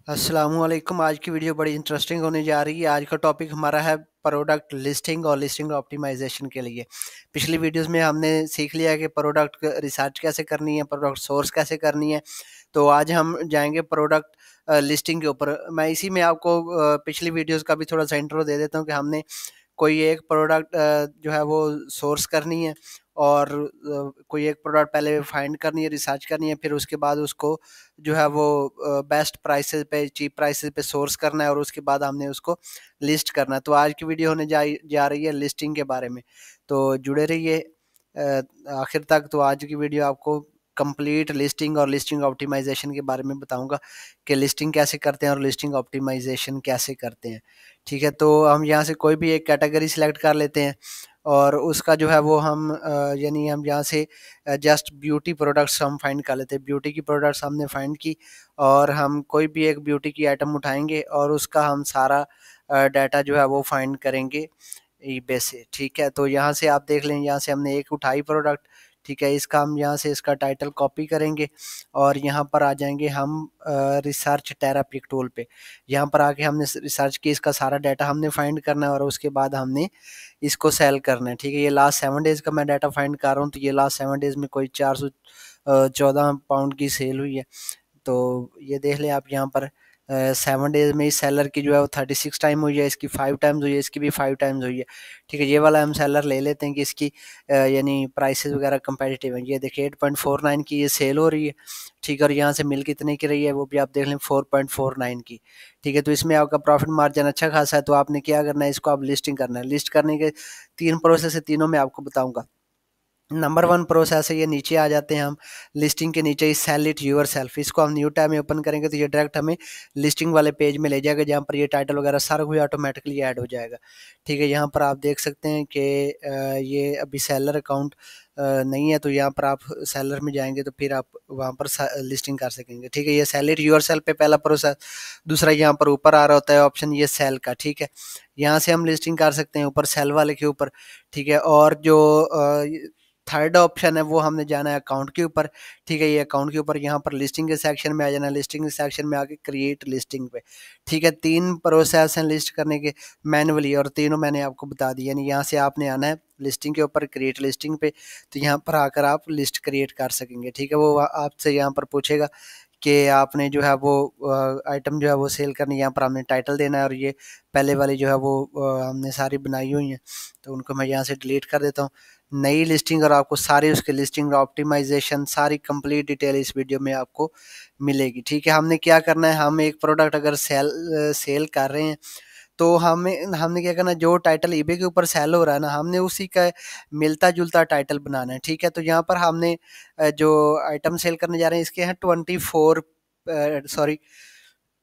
अस्सलामुअलैकुम। आज की वीडियो बड़ी इंटरेस्टिंग होने जा रही है। आज का टॉपिक हमारा है प्रोडक्ट लिस्टिंग और लिस्टिंग ऑप्टिमाइजेशन के लिए। पिछली वीडियोस में हमने सीख लिया है कि प्रोडक्ट रिसर्च कैसे करनी है, प्रोडक्ट सोर्स कैसे करनी है। तो आज हम जाएंगे प्रोडक्ट लिस्टिंग के ऊपर। मैं इसी में आपको पिछली वीडियोस का भी थोड़ा सा इंट्रो दे देता हूँ कि हमने कोई एक प्रोडक्ट जो है वो सोर्स करनी है, और कोई एक प्रोडक्ट पहले फाइंड करनी है, रिसर्च करनी है, फिर उसके बाद उसको जो है वो बेस्ट प्राइसेस पे, चीप प्राइसेस पे सोर्स करना है, और उसके बाद हमने उसको लिस्ट करना है। तो आज की वीडियो होने जा रही है लिस्टिंग के बारे में। तो जुड़े रहिए आखिर तक। तो आज की वीडियो आपको कंप्लीट लिस्टिंग और लिस्टिंग ऑप्टिमाइजेशन के बारे में बताऊंगा कि लिस्टिंग कैसे करते हैं और लिस्टिंग ऑप्टिमाइजेशन कैसे करते हैं। ठीक है, तो हम यहाँ से कोई भी एक कैटेगरी सिलेक्ट कर लेते हैं, और उसका जो है वो हम यानी हम यहाँ से जस्ट ब्यूटी प्रोडक्ट्स हम फाइंड कर लेते हैं। ब्यूटी की प्रोडक्ट्स हमने फाइंड की, और हम कोई भी एक ब्यूटी की आइटम उठाएंगे और उसका हम सारा डाटा जो है वो फाइंड करेंगे ईबे से। ठीक है, तो यहाँ से आप देख लें, यहाँ से हमने एक उठाई प्रोडक्ट। ठीक है, इसका हम यहाँ से इसका टाइटल कॉपी करेंगे, और यहाँ पर आ जाएंगे हम रिसर्च टेरापिक टूल पे। यहाँ पर आके हमने रिसर्च की, इसका सारा डाटा हमने फाइंड करना है, और उसके बाद हमने इसको सेल करना है। ठीक है, ये लास्ट 7 डेज का मैं डाटा फाइंड कर रहा हूँ। तो ये लास्ट 7 डेज में कोई 414 पाउंड की सेल हुई है। तो ये देख लें आप यहाँ पर 7 डेज में इस सेलर की जो है वो 36 टाइम हुई है, इसकी 5 टाइम्स हुई है, इसकी भी 5 टाइम्स हुई है। ठीक है, ये वाला हम सेलर ले लेते हैं कि इसकी यानी प्राइसेस वगैरह कंपेटिटिव है। ये देखिए 8.49 की ये सेल हो रही है। ठीक है, और यहाँ से मिल कितने की रही है वो भी आप देख लें, 4.49 की। ठीक है, तो इसमें आपका प्रॉफिट मार्जिन अच्छा खासा है। तो आपने क्या करना है, इसको आप लिस्टिंग करना है। लिस्ट करने के 3 प्रोसेस है, तीनों में आपको बताऊंगा। नंबर 1 प्रोसेस है, ये नीचे आ जाते हैं हम। लिस्टिंग के नीचे ही सेल इट यूर सेल्फ, इसको हम न्यू टैब में ओपन करेंगे तो ये डायरेक्ट हमें लिस्टिंग वाले पेज में ले जाएगा, जहाँ पर ये टाइटल वगैरह सारा कुछ ऑटोमेटिकली ऐड हो जाएगा। ठीक है, यहाँ पर आप देख सकते हैं कि ये अभी सेलर अकाउंट नहीं है, तो यहाँ पर आप सेलर में जाएंगे तो फिर आप वहाँ पर लिस्टिंग कर सकेंगे। ठीक है, ये सेल इट यूर सेल्फ पे पहला प्रोसेस। दूसरा यहाँ पर ऊपर आ रहा होता है ऑप्शन ये सेल का। ठीक है, यहाँ से हम लिस्टिंग कर सकते हैं ऊपर सेल वाले के ऊपर। ठीक है, और जो थर्ड ऑप्शन है वो हमने जाना है अकाउंट के ऊपर। ठीक है, ये अकाउंट के ऊपर यहाँ पर लिस्टिंग के सेक्शन में आ जाना है, लिस्टिंग के सेक्शन में आके क्रिएट लिस्टिंग पे। ठीक है, 3 प्रोसेस हैं लिस्ट करने के मैनुअली, और तीनों मैंने आपको बता दिया। यानी यहाँ से आपने आना है लिस्टिंग के ऊपर, क्रिएट लिस्टिंग पे। तो यहाँ पर आकर आप लिस्ट क्रिएट कर सकेंगे। ठीक है, वो आपसे यहाँ पर पूछेगा कि आपने जो है वो आइटम जो है वो सेल करनी है। यहाँ पर हमने टाइटल देना है, और ये पहले वाली जो है वो हमने सारी बनाई हुई हैं, तो उनको मैं यहाँ से डिलीट कर देता हूँ। नई लिस्टिंग और आपको सारी उसकी लिस्टिंग ऑप्टिमाइजेशन सारी कंप्लीट डिटेल इस वीडियो में आपको मिलेगी। ठीक है, हमने क्या करना है, हम एक प्रोडक्ट अगर सेल कर रहे हैं, तो हमें हमने क्या करना है, जो टाइटल ईबे के ऊपर सेल हो रहा है ना, हमने उसी का मिलता जुलता टाइटल बनाना है। ठीक है, तो यहाँ पर हमने जो आइटम सेल करने जा रहे हैं इसके हैं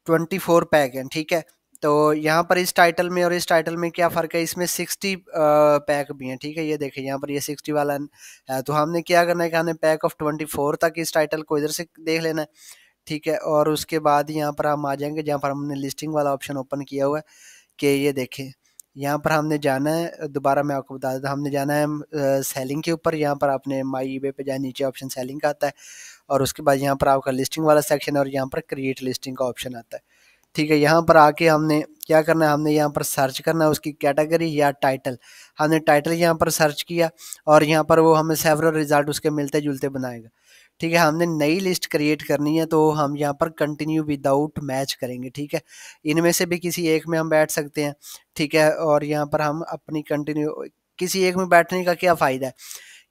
24 पैक हैं। ठीक है, तो यहाँ पर इस टाइटल में और इस टाइटल में क्या फ़र्क है, इसमें 60 पैक भी हैं। ठीक है, ये देखिए यहाँ पर ये 60 वाला है। तो हमने क्या करना है कि हमने पैक ऑफ 24 तक इस टाइटल को इधर से देख लेना है। ठीक है, और उसके बाद यहाँ पर हम आ जाएंगे जहाँ पर हमने लिस्टिंग वाला ऑप्शन ओपन किया हुआ है, कि ये देखें यहाँ पर हमने जाना है। दोबारा मैं आपको बता देता हूँ, हमने जाना है सेलिंग के ऊपर। यहाँ पर आपने माई ईबे पे जाए, नीचे ऑप्शन सेलिंग का आता है, और उसके बाद यहाँ पर आपका लिस्टिंग वाला सेक्शन है, और यहाँ पर क्रिएट लिस्टिंग का ऑप्शन आता है। ठीक है, यहाँ पर आके हमने क्या करना है, हमने यहाँ पर सर्च करना है उसकी कैटेगरी या टाइटल। हमने टाइटल यहाँ पर सर्च किया, और यहाँ पर वो हमें सेवरल रिजल्ट उसके मिलते जुलते बनाएगा। ठीक है, हमने नई लिस्ट क्रिएट करनी है, तो हम यहाँ पर कंटिन्यू विदाउट मैच करेंगे। ठीक है, इनमें से भी किसी एक में हम बैठ सकते हैं। ठीक है, और यहाँ पर हम अपनी कंटिन्यू किसी एक में बैठने का क्या फ़ायदा है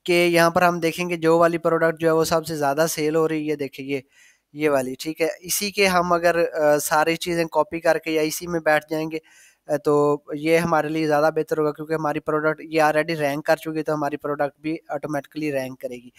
कि यहाँ पर हम देखेंगे जो वाली प्रोडक्ट जो है वो सबसे ज़्यादा सेल हो रही है, देखिए ये वाली। ठीक है, इसी के हम अगर सारी चीज़ें कॉपी करके या इसी में बैठ जाएंगे, तो ये हमारे लिए ज़्यादा बेहतर होगा, क्योंकि हमारी प्रोडक्ट ये ऑलरेडी रैंक कर चुकी है, तो हमारी प्रोडक्ट भी ऑटोमेटिकली रैंक करेगी।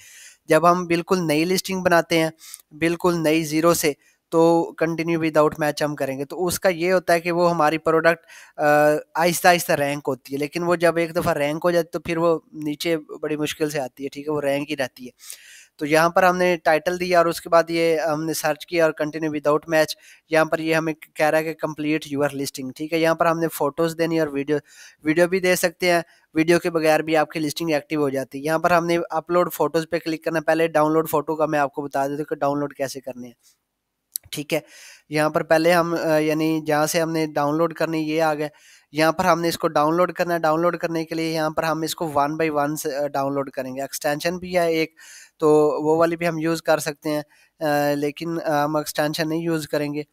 जब हम बिल्कुल नई लिस्टिंग बनाते हैं, बिल्कुल नई ज़ीरो से, तो कंटिन्यू विदाउट मैच हम करेंगे, तो उसका ये होता है कि वो हमारी प्रोडक्ट आहिस्ता आहिस्ता रैंक होती है। लेकिन वो जब एक दफ़ा रैंक हो जाती तो फिर वो नीचे बड़ी मुश्किल से आती है। ठीक है, वो रैंक ही रहती है। तो यहाँ पर हमने टाइटल दिया, और उसके बाद ये हमने सर्च किया और कंटिन्यू विदाउट मैच। यहाँ पर ये हमें कह रहा है कि कंप्लीट यूर लिस्टिंग। ठीक है, यहाँ पर हमने फोटोज़ देनी और वीडियो वीडियो भी दे सकते हैं। वीडियो के बगैर भी आपकी लिस्टिंग एक्टिव हो जाती है। यहाँ पर हमने अपलोड फोटोज़ पे क्लिक करना है। पहले डाउनलोड फोटो का मैं आपको बता देता हूँ कि डाउनलोड कैसे करने हैं। ठीक है। यहाँ पर पहले हम यानी जहाँ से हमने डाउनलोड करनी ये आ गया। यहाँ पर हमने इसको डाउनलोड करना है। डाउनलोड करने के लिए यहाँ पर हम इसको 1 बाय 1 से डाउनलोड करेंगे। एक्सटेंशन भी है एक, तो वो वाली भी हम यूज़ कर सकते हैं। लेकिन हम एक्सटेंशन नहीं यूज़ करेंगे।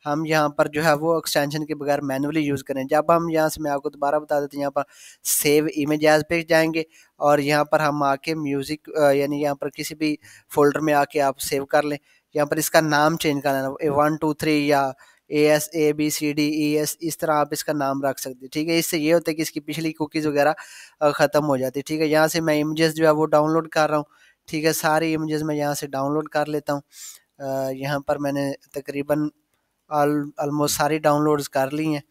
हम यहाँ पर जो है वो एक्सटेंशन के बगैर मैनुअली यूज़ करें। जब हम यहाँ से, मैं आपको दोबारा बता देता हूँ, यहाँ पर सेव इमेज एज़ पे जाएँगे और यहाँ पर हम आके म्यूज़िक यानी यहाँ पर किसी भी फ़ोल्डर में आके आप सेव कर लें। यहाँ पर इसका नाम चेंज करना है, 1 2 3 या ASABCDES, इस तरह आप इसका नाम रख सकते हैं। ठीक है, इससे ये होता है कि इसकी पिछली कुकीज़ वगैरह ख़त्म हो जाती है। ठीक है, यहाँ से मैं इमेजेस जो है वो डाउनलोड कर रहा हूँ। ठीक है, सारी इमेजेस मैं यहाँ से डाउनलोड कर लेता हूँ। यहाँ पर मैंने तकरीबन ऑलमोस्ट सारी डाउनलोड्स कर ली हैं।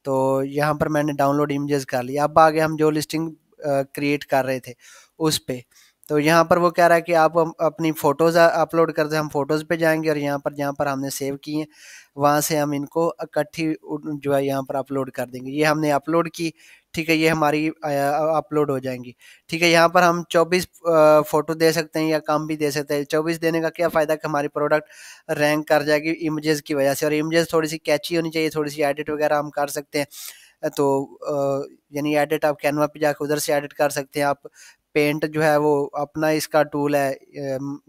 तो यहाँ पर मैंने डाउनलोड इमेजेस कर लिया। अब आगे हम जो लिस्टिंग क्रिएट कर रहे थे उस पे, तो यहाँ पर वो कह रहा है कि आप अपनी फ़ोटोज़ अपलोड कर दें। हम फ़ोटोज़ पे जाएँगे और यहाँ पर जहाँ पर हमने सेव की हैं वहाँ से हम इनको इकट्ठी जो है यहाँ पर अपलोड कर देंगे। ये हमने अपलोड की, ठीक है, ये हमारी अपलोड हो जाएँगी। ठीक है, यहाँ पर हम 24 फ़ोटो दे सकते हैं या कम भी दे सकते हैं। 24 देने का क्या फ़ायदा कि हमारी प्रोडक्ट रैंक कर जाएगी इमेजेस की वजह से, और इमेजेस थोड़ी-सी कैची होनी चाहिए, थोड़ी-सी एडिट वगैरह हम कर सकते हैं। तो यानी एडिट आप कैनवा पे जाकर उधर से एडिट कर सकते हैं। आप पेंट जो है वो अपना इसका टूल है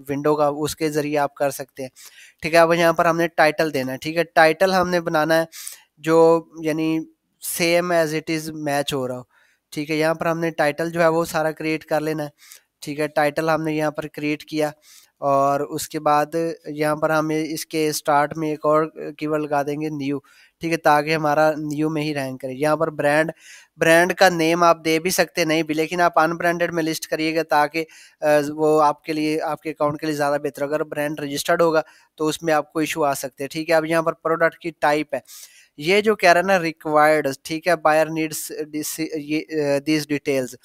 विंडो का, उसके ज़रिए आप कर सकते हैं। ठीक है, अब यहाँ पर हमने टाइटल देना है। ठीक है, टाइटल हमने बनाना है जो यानी same as it is match हो रहा हो। ठीक है, यहाँ पर हमने टाइटल जो है वो सारा क्रिएट कर लेना है। ठीक है, टाइटल हमने यहाँ पर क्रिएट किया और उसके बाद यहाँ पर हम इसके स्टार्ट में एक और कीवर्ड लगा देंगे न्यू। ठीक है, ताकि हमारा न्यू में ही रैंक करे। यहाँ पर ब्रांड ब्रांड का नेम आप दे भी सकते हैं, नहीं भी, लेकिन आप अनब्रांडेड में लिस्ट करिएगा ताकि वो आपके लिए, आपके अकाउंट के लिए ज़्यादा बेहतर। अगर ब्रांड रजिस्टर्ड होगा तो उसमें आपको इशू आ सकते हैं। ठीक है, अब यहाँ पर प्रोडक्ट की टाइप है, ये जो कह रहा है ना रिक्वायर्ड, ठीक है, बायर नीड्स दिस डिटेल्स,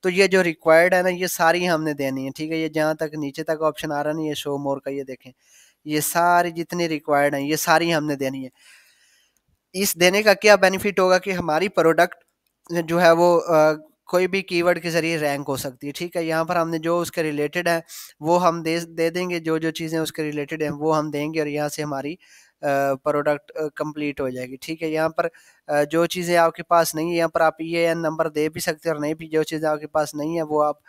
तो ये जो रिक्वायर्ड है ना ये सारी हमने देनी है। ठीक है, ये जहाँ तक नीचे तक ऑप्शन आ रहा है ना, ये शो मोर का, ये देखें, ये सारी जितनी रिक्वायर्ड हैं ये सारी हमने देनी है। इस देने का क्या बेनिफिट होगा कि हमारी प्रोडक्ट जो है वो कोई भी कीवर्ड के ज़रिए रैंक हो सकती है। ठीक है, यहाँ पर हमने जो उसके रिलेटेड है वो हम दे देंगे, जो जो चीज़ें उसके रिलेटेड हैं वो हम देंगे और यहाँ से हमारी प्रोडक्ट कंप्लीट हो जाएगी। ठीक है, यहाँ पर जो चीज़ें आपके पास नहीं है, यहाँ पर आप EAN नंबर दे भी सकते हैं और नहीं भी। जो चीज़ें आपके पास नहीं है वो आप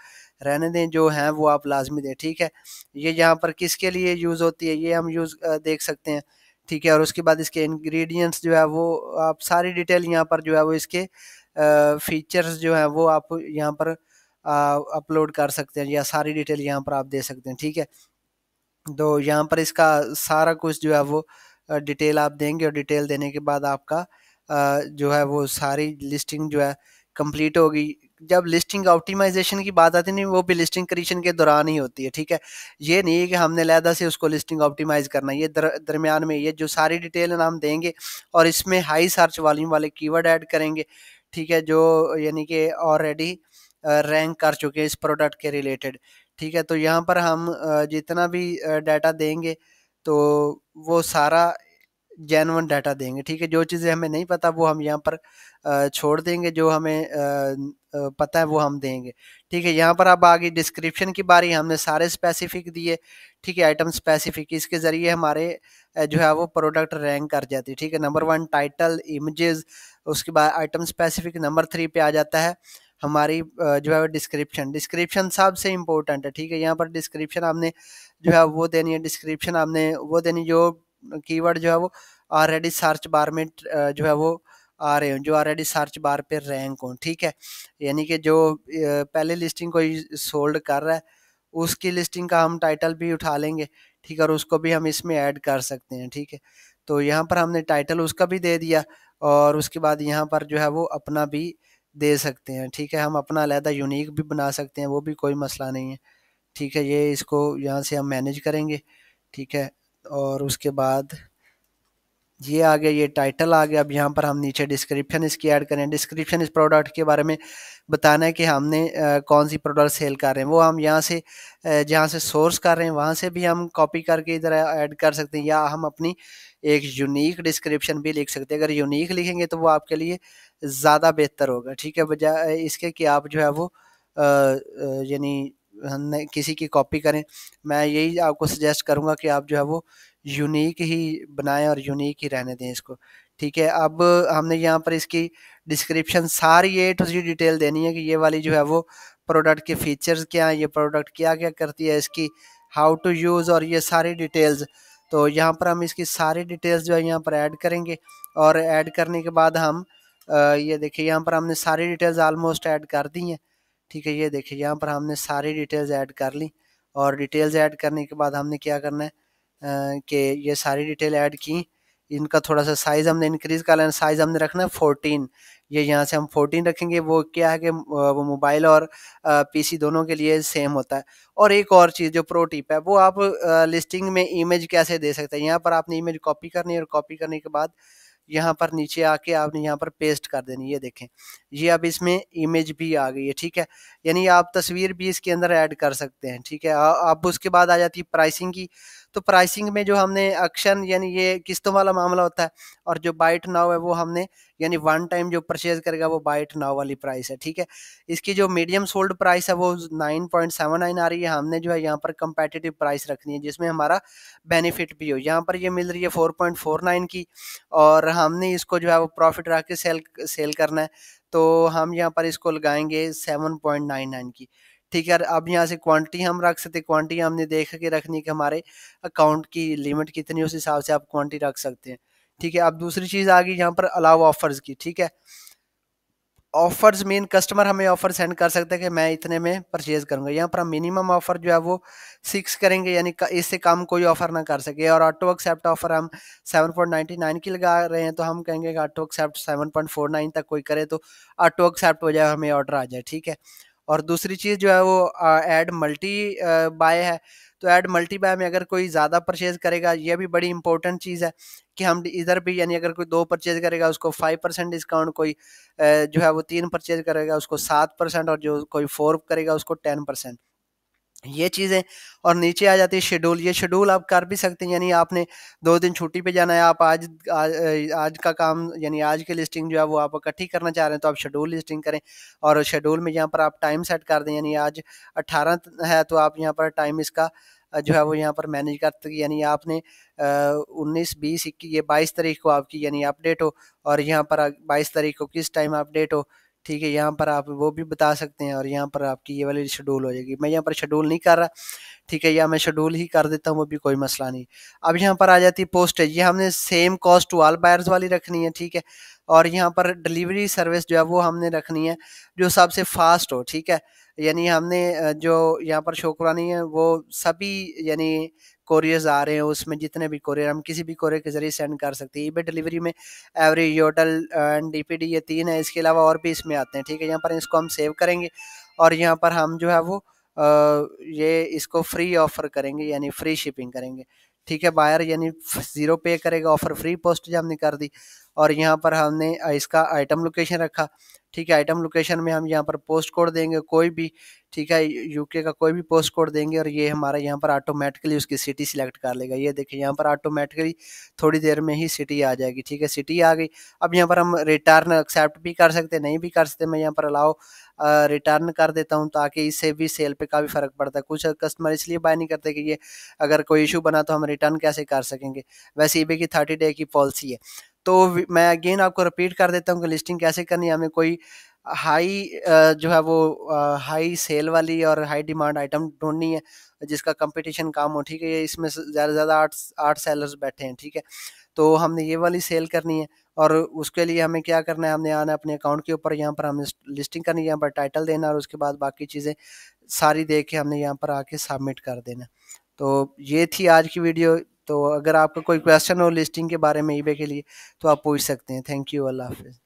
रहने दें, जो हैं वो आप लाजमी दें। ठीक है, ये यहाँ पर किसके लिए यूज़ होती है ये हम देख सकते हैं। ठीक है, और उसके बाद इसके इंग्रेडिएंट्स जो है वो आप सारी डिटेल यहाँ पर जो है वो इसके फीचर्स जो है वो आप यहाँ पर अपलोड कर सकते हैं या सारी डिटेल यहाँ पर आप दे सकते हैं। ठीक है, तो यहाँ पर इसका सारा कुछ जो है वो डिटेल आप देंगे और डिटेल देने के बाद आपका जो है वो सारी लिस्टिंग जो है कंप्लीट होगी। जब लिस्टिंग ऑप्टिमाइजेशन की बात आती है नहीं, वो भी लिस्टिंग क्रिएशन के दौरान ही होती है। ठीक है, ये नहीं है कि हमने लहदा से उसको लिस्टिंग ऑप्टिमाइज करना है। ये दरमियान में ये जो सारी डिटेल हम देंगे और इसमें हाई सर्च वॉल्यूम वाले कीवर्ड ऐड करेंगे। ठीक है, जो यानी कि ऑलरेडी रैंक कर चुके हैं इस प्रोडक्ट के रिलेटेड। ठीक है, तो यहाँ पर हम जितना भी डाटा देंगे तो वो सारा जेन्युइन डाटा देंगे। ठीक है, जो चीज़ें हमें नहीं पता वो हम यहाँ पर छोड़ देंगे, जो हमें पता है वो हम देंगे। ठीक है, यहाँ पर अब आगे डिस्क्रिप्शन की बारी, हमने सारे स्पेसिफिक दिए। ठीक है, आइटम स्पेसिफिक, इसके ज़रिए हमारे जो है वो प्रोडक्ट रैंक कर जाती है। ठीक है, नंबर 1 टाइटल इमेजेस, उसके बाद आइटम स्पेसिफिक, नंबर 3 पे आ जाता है हमारी जो है डिस्क्रिप्शन। डिस्क्रिप्शन सबसे इम्पोर्टेंट है। ठीक है, यहाँ पर डिस्क्रिप्शन आपने जो है वो देनी है। डिस्क्रिप्शन आपने वो देनी जो कीवर्ड जो है वो ऑलरेडी सर्च बार में जो है वो आ रहे हो, जो ऑलरेडी सर्च बार पे रैंक हो। ठीक है, यानी कि जो पहले लिस्टिंग कोई सोल्ड कर रहा है उसकी लिस्टिंग का हम टाइटल भी उठा लेंगे। ठीक है, और उसको भी हम इसमें ऐड कर सकते हैं। ठीक है, तो यहाँ पर हमने टाइटल उसका भी दे दिया और उसके बाद यहाँ पर जो है वो अपना भी दे सकते हैं। ठीक है, हम अपना अलहदा यूनिक भी बना सकते हैं, वो भी कोई मसला नहीं है। ठीक है, ये इसको यहाँ से हम मैनेज करेंगे। ठीक है, और उसके बाद ये आ गया, ये टाइटल आ गया। अब यहाँ पर हम नीचे डिस्क्रिप्शन इसकी ऐड करें। डिस्क्रिप्शन इस प्रोडक्ट के बारे में बताना है कि हमने कौन सी प्रोडक्ट सेल कर रहे हैं, वो हम यहाँ से जहाँ से सोर्स कर रहे हैं वहाँ से भी हम कॉपी करके इधर ऐड कर सकते हैं, या हम अपनी एक यूनिक डिस्क्रिप्शन भी लिख सकते हैं। अगर यूनिक लिखेंगे तो वो आपके लिए ज़्यादा बेहतर होगा। ठीक है, बजाय इसके कि आप जो है वो यानी किसी की कॉपी करें। मैं यही आपको सजेस्ट करूँगा कि आप जो है वो यूनिक ही बनाएं और यूनिक ही रहने दें इसको। ठीक है, अब हमने यहाँ पर इसकी डिस्क्रिप्शन सारी A to Z डिटेल देनी है कि ये वाली जो है वो प्रोडक्ट के फीचर्स क्या हैं, ये प्रोडक्ट क्या क्या करती है, इसकी हाउ टू यूज़ और ये सारी डिटेल्स। तो यहाँ पर हम इसकी सारी डिटेल्स जो है यहाँ पर ऐड करेंगे और ऐड करने के बाद हम ये देखिए यहाँ पर हमने सारी डिटेल्स ऑलमोस्ट ऐड कर दी हैं। ठीक है, ये देखिए यहाँ पर हमने सारी डिटेल्स ऐड कर ली और डिटेल्स ऐड करने के बाद हमने क्या करना है कि ये सारी डिटेल ऐड की, इनका थोड़ा सा साइज़ हमने इंक्रीज़ कर लेना, साइज़ हमने रखना है 14। ये यहाँ से हम 14 रखेंगे। वो क्या है कि वो मोबाइल और पीसी दोनों के लिए सेम होता है। और एक और चीज़ जो प्रो टिप है, वो आप लिस्टिंग में इमेज कैसे दे सकते हैं। यहाँ पर आपने इमेज कॉपी करनी है और कॉपी करने के बाद यहाँ पर नीचे आके आपने यहाँ पर पेस्ट कर देनी। ये देखें, ये अब इसमें इमेज भी आ गई है। ठीक है, यानी आप तस्वीर भी इसके अंदर ऐड कर सकते हैं। ठीक है, अब उसके बाद आ जाती है प्राइसिंग की। तो प्राइसिंग में जो हमने एक्शन यानी ये किस्तों वाला मामला होता है, और जो बाय इट नाउ है वो हमने यानी वन टाइम जो परचेज करेगा वो बाय इट नाउ वाली प्राइस है। ठीक है, इसकी जो मीडियम सोल्ड प्राइस है वो 9.79 आ रही है। हमने जो है यहाँ पर कंपेटिटिव प्राइस रखनी है जिसमें हमारा बेनिफिट भी हो। यहाँ पर ये मिल रही है 4.49 की, और हमने इसको जो है वो प्रॉफिट रख के सेल करना है। तो हम यहाँ पर इसको लगाएंगे 7.99 की। ठीक है, अब यहाँ से क्वांटिटी हम रख सकते हैं। क्वांटिटी हमने देख के रखनी कि हमारे अकाउंट की लिमिट कितनी, उस हिसाब से आप क्वांटिटी रख सकते हैं। ठीक है, अब दूसरी चीज़ आ गई यहाँ पर अलाउ ऑफर्स की। ठीक है, ऑफर्स मीन कस्टमर हमें ऑफर सेंड कर सकता है कि मैं इतने में परचेज करूंगा। यहाँ पर हम मिनिमम ऑफर जो है वो 6 करेंगे, यानी इससे कम कोई ऑफर ना कर सके। और ऑटो एक्सेप्ट ऑफर हम 7.99 की लगा रहे हैं, तो हम कहेंगे कि ऑटो एक्सेप्ट 7.49 तक कोई करे तो ऑटो एक्सेप्ट हो जाए, हमें ऑर्डर आ जाए। ठीक है, और दूसरी चीज़ जो है वो ऐड मल्टी बाय है। तो ऐड मल्टी बाय में अगर कोई ज़्यादा परचेज करेगा, ये भी बड़ी इंपॉर्टेंट चीज़ है कि हम इधर भी यानी अगर कोई 2 परचेज करेगा उसको 5% डिस्काउंट, कोई जो है वो 3 परचेज करेगा उसको 7%, और जो कोई 4 करेगा उसको 10%। ये चीज़ें। और नीचे आ जाती है शेड्यूल। ये शेड्यूल आप कर भी सकते हैं, यानी आपने 2 दिन छुट्टी पे जाना है, आप आज का काम यानी आज की लिस्टिंग जो है वो आप इकट्ठी करना चाह रहे हैं, तो आप शेड्यूल लिस्टिंग करें। और शेड्यूल में यहाँ पर आप टाइम सेट कर दें, यानी आज 18 है तो आप यहाँ पर टाइम इसका जो है वो यहाँ पर मैनेज करते, यानी आपने 19, 20, 21 ये 22 तारीख को आपकी यानी अपडेट हो, और यहाँ पर 22 तारीख को किस टाइम अपडेट हो। ठीक है, यहाँ पर आप वो भी बता सकते हैं, और यहाँ पर आपकी ये वाली शेड्यूल हो जाएगी। मैं यहाँ पर शेड्यूल नहीं कर रहा। ठीक है, या मैं शेड्यूल ही कर देता हूँ, वो भी कोई मसला नहीं। अब यहाँ पर आ जाती है पोस्टेज। ये हमने same cost to all buyers वाली रखनी है। ठीक है, और यहाँ पर डिलीवरी सर्विस जो है वो हमने रखनी है जो सबसे फास्ट हो। ठीक है, यानी हमने जो यहाँ पर शो करानी है वो सभी यानी कोरियर्स आ रहे हैं, उसमें जितने भी कोरियर हम किसी भी कोरियर के जरिए सेंड कर सकते हैं। ईबे डिलीवरी में एवरी, योडल एंड डीपीडी ये 3 है, इसके अलावा और भी इसमें आते हैं। ठीक है, यहाँ पर इसको हम सेव करेंगे और यहाँ पर हम जो है वो ये इसको फ्री ऑफर करेंगे, यानी फ्री शिपिंग करेंगे। ठीक है, बायर यानी 0 पे करेगा, ऑफर फ्री पोस्ट जो हमने कर दी। और यहाँ पर हमने इसका आइटम लोकेशन रखा। ठीक है, आइटम लोकेशन में हम यहाँ पर पोस्ट कोड देंगे कोई भी। ठीक है, यूके का कोई भी पोस्ट कोड देंगे, और ये हमारा यहाँ पर ऑटोमेटिकली उसकी सिटी सिलेक्ट कर लेगा। ये देखिए यहाँ पर ऑटोमेटिकली थोड़ी देर में ही सिटी आ जाएगी। ठीक है, सिटी आ गई। अब यहाँ पर हम रिटर्न एक्सेप्ट भी कर सकते, नहीं भी कर सकते। मैं यहाँ पर अलाउ रिटर्न कर देता हूँ, ताकि इससे भी सेल पे काफ़ी फ़र्क पड़ता है। कुछ कस्टमर इसलिए बाय नहीं करते कि ये अगर कोई इशू बना तो हम रिटर्न कैसे कर सकेंगे। वैसे ईबे की 30 डे की पॉलिसी है। तो मैं अगेन आपको रिपीट कर देता हूँ कि लिस्टिंग कैसे करनी है। हमें कोई हाई जो है वो हाई सेल वाली और हाई डिमांड आइटम ढूंढनी है जिसका कंपटीशन कम हो। ठीक है, ये इसमें ज़्यादा से ज़्यादा 8 सेलर्स बैठे हैं। ठीक है, तो हमने ये वाली सेल करनी है, और उसके लिए हमें क्या करना है, हमने आना है अपने अकाउंट के ऊपर, यहाँ पर हमें लिस्टिंग करनी है, यहाँ पर टाइटल देना, और उसके बाद बाकी चीज़ें सारी दे के हमने यहाँ पर आके सबमिट कर देना। तो ये थी आज की वीडियो। तो अगर आपका कोई क्वेश्चन हो लिस्टिंग के बारे में ईबे के लिए तो आप पूछ सकते हैं। थैंक यू, अल्लाह हाफिज़।